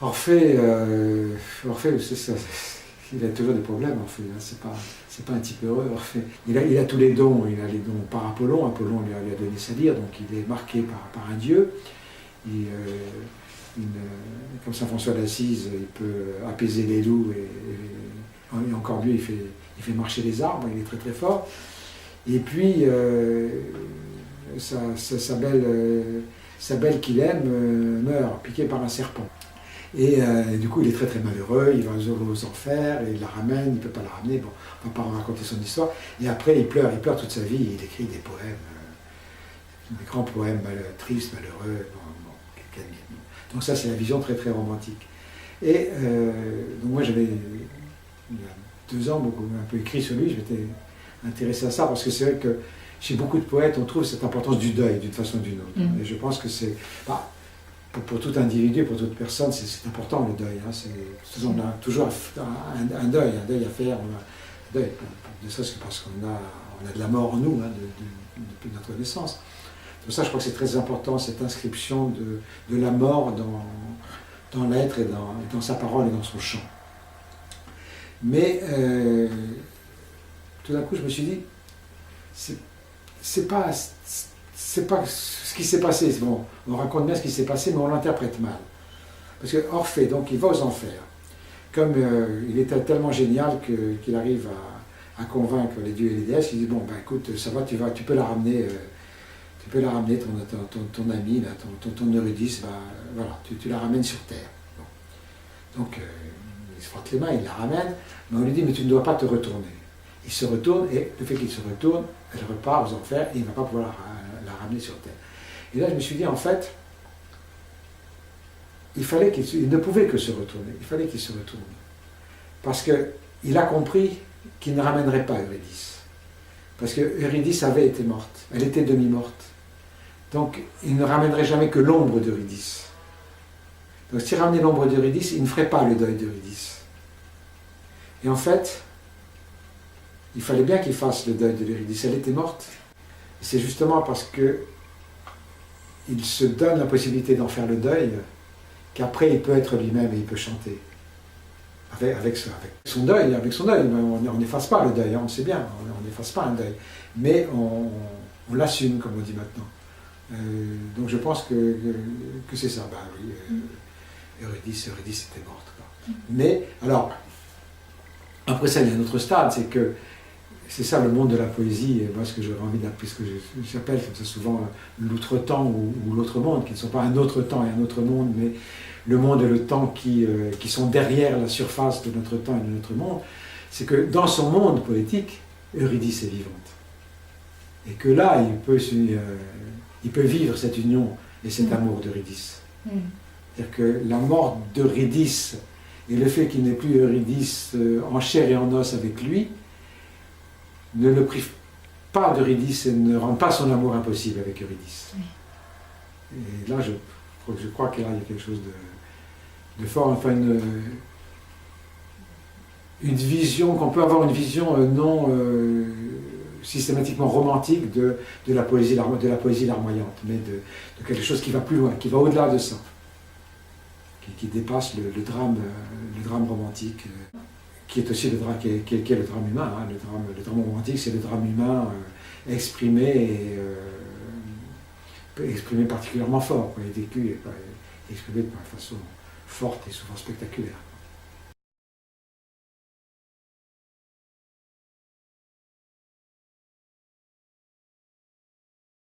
Orphée, Orphée il a toujours des problèmes, Orphée. Hein. C'est pas un type heureux, Orphée. Il a tous les dons. Il a les dons par Apollon. Apollon lui a donné sa lyre, donc il est marqué par un dieu. Comme saint François d'Assise, il peut apaiser les loups et encore lui, il fait marcher les arbres. Il est très très fort. Et puis, sa belle qu'il aime meurt, piquée par un serpent. Et du coup, il est très très malheureux, il va aux enfers, et il la ramène, il ne peut pas la ramener, bon, on ne va pas raconter son histoire. Et après, il pleure toute sa vie, il écrit des poèmes, des grands poèmes tristes, malheureux. Donc ça, c'est la vision très très romantique. Et donc moi, j'avais, il y a 2 ans, un peu écrit sur lui, je m'étais intéressé à ça, parce que c'est vrai que chez beaucoup de poètes, on trouve cette importance du deuil, d'une façon ou d'une autre. Et je pense que c'est... Pour tout individu, pour toute personne, c'est important le deuil. Hein. On a toujours un deuil à faire. Un deuil, ne serait-ce que parce qu'on a de la mort en nous, hein, depuis notre naissance. Pour ça, je crois que c'est très important, cette inscription de la mort dans l'être et dans sa parole et dans son chant. Mais tout d'un coup, je me suis dit, c'est pas ce qui s'est passé. Bon, on raconte bien ce qui s'est passé, mais on l'interprète mal. Parce que Orphée, donc, il va aux enfers. Comme il était tellement génial qu'il arrive à convaincre les dieux et les déesses, il dit, bon, ben écoute, ça va, tu peux la ramener, ton ami, là, ton Eurydice, ben, voilà, tu la ramènes sur Terre. Bon. Donc, il se frotte les mains, il la ramène, mais on lui dit, mais tu ne dois pas te retourner. Il se retourne, et le fait qu'il se retourne, elle repart aux enfers, et il ne va pas pouvoir la ramener sur Terre. Et là, je me suis dit, en fait, il ne pouvait que se retourner. Il fallait qu'il se retourne. Parce qu'il a compris qu'il ne ramènerait pas Eurydice. Parce que Eurydice avait été morte. Elle était demi-morte. Donc, il ne ramènerait jamais que l'ombre d'Eurydice. Donc, s'il ramenait l'ombre d'Eurydice, il ne ferait pas le deuil d'Eurydice. Et en fait, il fallait bien qu'il fasse le deuil de l'Eurydice. Elle était morte. Et c'est justement parce que il se donne la possibilité d'en faire le deuil, qu'après il peut être lui-même et il peut chanter. Avec son deuil, on n'efface pas le deuil, on le sait bien, on n'efface pas un deuil, mais on l'assume, comme on dit maintenant. Donc je pense que c'est ça, ben oui, Eurydice était morte. Quoi. Mais, alors, après ça, il y a un autre stade, c'est ça le monde de la poésie, et moi ce que j'aurais envie d'appeler, ce que j'appelle comme ça souvent l'outre-temps ou l'autre monde, qui ne sont pas un autre temps et un autre monde, mais le monde et le temps qui sont derrière la surface de notre temps et de notre monde, c'est que dans son monde poétique, Eurydice est vivante. Et que là, il peut vivre cette union et cet amour d'Eurydice. C'est-à-dire que la mort d'Eurydice et le fait qu'il n'ait plus Eurydice en chair et en os avec lui, ne le prive pas d'Eurydice et ne rend pas son amour impossible avec Eurydice. Oui. Et là, je crois qu'il y a quelque chose de fort, enfin une vision, qu'on peut avoir une vision non systématiquement romantique de la poésie larmoyante, mais de quelque chose qui va plus loin, qui va au-delà de ça, qui dépasse le drame romantique. Qui est aussi le drame humain. Hein. Le drame romantique, c'est le drame humain exprimé particulièrement fort, quoi, et vécu et exprimé de façon forte et souvent spectaculaire.